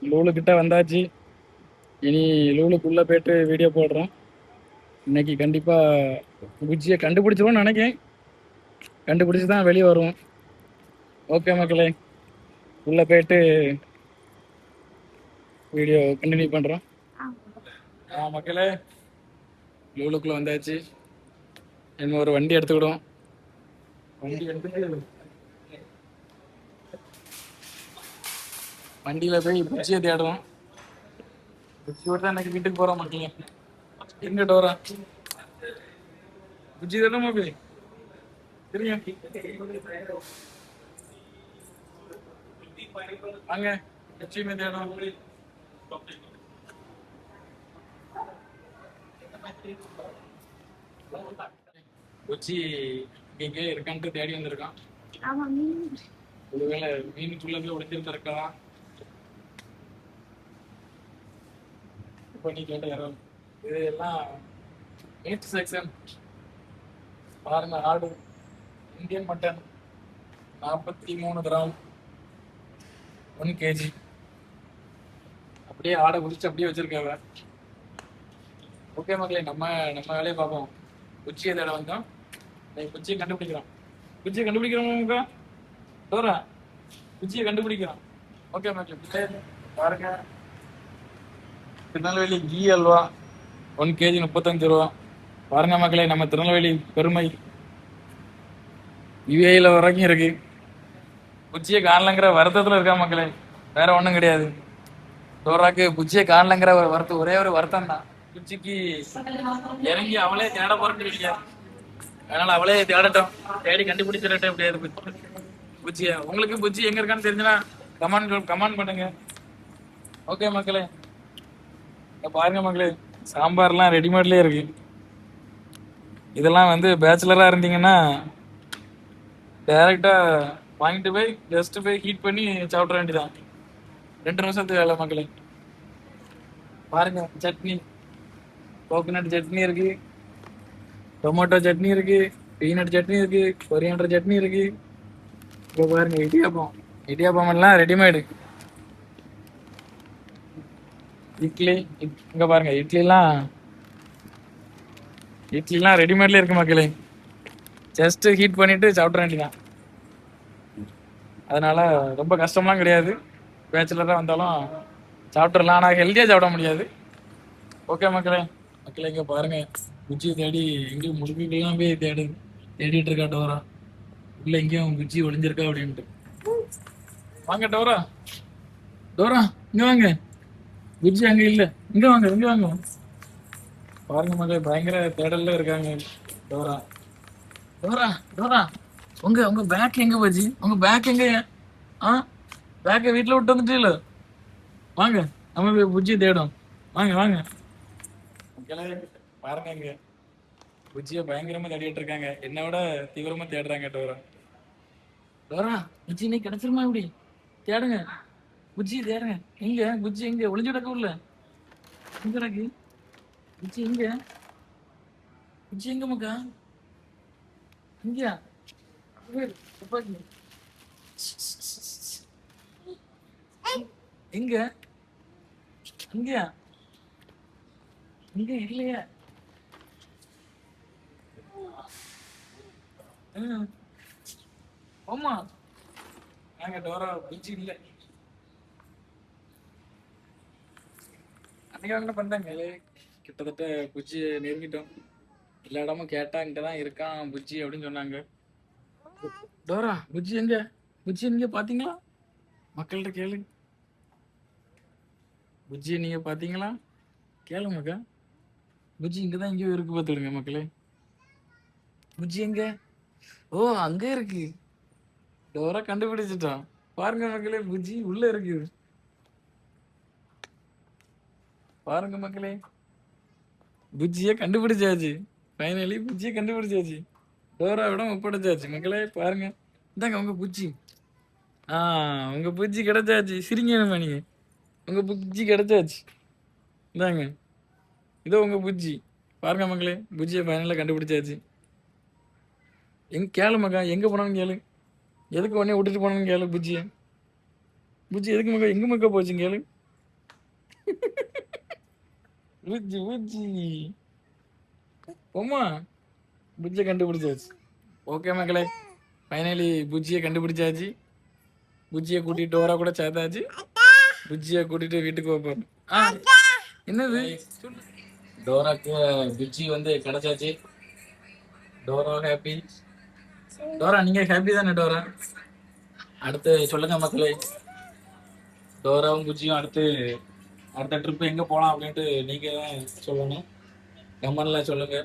லூலு கிட்ட வந்தாச்சு. இனி லூலுக்குள்ள போயிட்டு வீடியோ போடுறோம். இன்னைக்கு கண்டிப்பா குச்சியை கண்டுபிடிச்சிருவோம்னு நினைக்கிறேன். கண்டுபிடிச்சு தான் வெளியே வருவோம். ஓகே மக்களே, உள்ள போயிட்டு வீடியோ கண்டினியூ பண்றோம். மக்களே, லூலுக்குள்ள வந்தாச்சு. என்ன ஒரு வண்டி எடுத்துக்கிடுவோம். வண்டி எடுத்துட்டு வண்டியில போய் குச்சியை தேடுவோம். குச்சியோட தான் எனக்கு வீட்டுக்கு போறோம் மக்களே. எங்க டோரா குச்சி தானே போய் தெரியும். வாங்க குச்சியுமே தேடும். குச்சி இங்கே இருக்கான்ட்டு தேடி வந்திருக்கான். ஒருவேளை மீனுக்குள்ள போய் ஒளிஞ்சிருக்க இருக்கலாம். இப்ப நீ கேட்ட இடம் இது எல்லாம் மீட் செக்ஷன். பாருங்க, ஆடு இந்தியன் மட்டன் 43 கிராம் 1 kg. அப்படியே ஆடை குடிச்சு அப்படியே வச்சிருக்காங்க. ஓகே மக்களே, நம்ம வேலையை பார்ப்போம். குச்சியை தேட வந்தோம். குச்சியை கண்டுபிடிக்கிறோம். குச்சியை கண்டுபிடிக்கிறோம் டோரா. குச்சியை கண்டுபிடிக்கிறோம். ஓகே மக்களே, பாருங்க. திருநெல்வேலி கீ அல்வா 1 kg 35 ரூபா. பாருங்க மக்களே, நம்ம திருநெல்வேலி பெருமை யுஏல வரைக்கும் இருக்கு. குச்சியை காணலங்கிற வருத்தத்துல இருக்கா மக்களே, வேற ஒண்ணும் கிடையாது. டோராக்கு குச்சியை காணலங்கிற ஒரு வருத்தம், ஒரே ஒரு வருத்தம் தான். குச்சிக்கு இறங்கி அவளே தேட போறேன்னு இல்லையா, அதனால அவளே தேடட்டும், தேடி கண்டுபிடிச்சிடட்டும் எப்படியாவது குச்சியை. உங்களுக்கு குச்சி எங்க இருக்கான்னு தெரிஞ்சுன்னா கமெண்ட் பண்ணுங்க. ஓகே மக்களே, பாருங்க மக்களே, சாம்பார்லாம் ரெடிமேட்லயே இருக்கு. இதெல்லாம் வந்து பேச்சுலரா இருந்தீங்கன்னா டைரக்டா வாங்கிட்டு போய் ஜஸ்ட் போய் ஹீட் பண்ணி சாப்பிட வேண்டியதான். 2 நிமிஷத்துக்கு வேலை மக்களே. பாருங்க, சட்னி, கோகோனட் சட்னி இருக்கு, டொமேட்டோ சட்னி இருக்கு, பீனட் சட்னி இருக்கு, கொரியாண்டர் சட்னி இருக்கு. இப்போ பாருங்க, இடியாப்பம் எல்லாம் ரெடிமேடு. இட்லி, இங்க பாருங்க, இட்லிலாம் ரெடிமேட்ல இருக்கு மக்களே. ஜஸ்ட் ஹீட் பண்ணிட்டு சாப்பிட வேண்டியதான். அதனால ரொம்ப கஷ்டம்லாம் கிடையாது. பேச்சுலராக வந்தாலும் சாப்பிட்றலாம், ஆனால் ஹெல்த்தியாக சாப்பிட முடியாது. ஓகே மக்களே, இங்கே பாருங்க, குச்சியை தேடி எங்கேயும் முழுக்கலாம் போய் தேடிட்டு இருக்கா டோரா. உள்ள எங்கேயும் குச்சி ஒளிஞ்சிருக்கா அப்படின்ட்டு. வாங்க டோரா, இங்க வாங்க. குச்சி அங்க இல்ல, இங்க வாங்க. பாருங்க மக்களே, பயங்கர தேடல்ல இருக்காங்க. டோரா உங்க பேக் எங்க போச்சு? உங்க பேக் எங்க? பேக்கை வீட்டுல விட்டு வந்துட்டு வாங்க, நம்ம போய் குச்சியை தேடும். வாங்க. பாருங்க, இங்க குச்சியை பயங்கரமா தேடிட்டு இருக்காங்க. என்னை விட தீவிரமா தேடுறாங்க டோரா. குச்சி இன்னைக்கு கிடைச்சிருமா? இப்படி தேடுங்க, குச்சி தேடுங்க. எங்க குச்சி? எங்க ஒளிஞ்சு கிடக்க? உள்ள எங்க கிடக்கு குச்சி? குச்சி எங்க மக்கா? இங்கயா? துப்பாக்கி எங்க? இங்கயா? இங்க இல்லையா? ஆமா, நாங்க டோரா குச்சி இல்ல. அன்னைக்கு என்ன பண்ணாங்க, கிட்டத்தட்ட குச்சி நெருங்கிட்டோம். எல்லா இடமும் கேட்டா இங்கதான் இருக்கான் புச்சி அப்படின்னு சொன்னாங்க. டோரா, புச்சி எங்க பாத்தீங்களா? மக்கள்கிட்ட கேளு, புஜ்ஜி நீங்க பாத்தீங்களா? கேளுங்கக்கா. புஜ்ஜி இங்கதான் எங்கேயோ இருக்கு, பாத்துடுங்க மக்களே. புஜ்ஜி எங்க? ஓ, அங்க இருக்கு. டோரா கண்டுபிடிச்சிட்டான். பாருங்க மக்களே, புஜ்ஜி உள்ள இருக்கு. பாருங்க மக்களே, புஜ்ஜிய கண்டுபிடிச்சாச்சு. ஃபைனலி புஜ்ஜிய கண்டுபிடிச்சாச்சு. டோராவிடம் ஒப்படைச்சாச்சு மக்களே. பாருங்க, இந்தாங்க உங்க புஜ்ஜி. உங்க புஜ்ஜி கிடைச்சாச்சு. சிரிங்க நீங்க, உங்க புஜ்ஜி கிடைச்சாச்சு. இந்தாங்க, இதோ உங்க புஜ்ஜி. பாருங்க மக்களே, புஜ்ஜியை ஃபைனலாக கண்டுபிடிச்சாச்சு. கேளு மக்கா, எங்க போனான்னு கேளு. எதுக்கு உடனே விட்டுட்டு போனான்னு கேளு புஜ்ஜியை. புஜ்ஜி எதுக்கு மக்கா, எங்க மக்கா போச்சு கேளு. புஜ்ஜி புஜ்ஜி போமா. புஜ்ஜியை கண்டுபிடிச்சாச்சு. ஓகே மக்களே, ஃபைனலி புஜ்ஜியை கண்டுபிடிச்சாச்சு. புஜ்ஜியை கூட்டிட்டு டோரா கூட சேர்த்தாச்சு. புஜ்ஜியை கூட்டிட்டு வீட்டுக்கு போப்போம். என்னது டோராக்கு புஜ்ஜி வந்து கிடைச்சாச்சு. Dora happy. டோரா நீங்க ஹாப்பி தானே டோரா? அடுத்து சொல்லுங்க மக்களே, டோராவும் புஜ்ஜியும் அடுத்த ட்ரிப் எங்க போலாம் அப்படின்ட்டு நீங்க தான் சொல்லணும். கமெண்ட்ல சொல்லுங்க.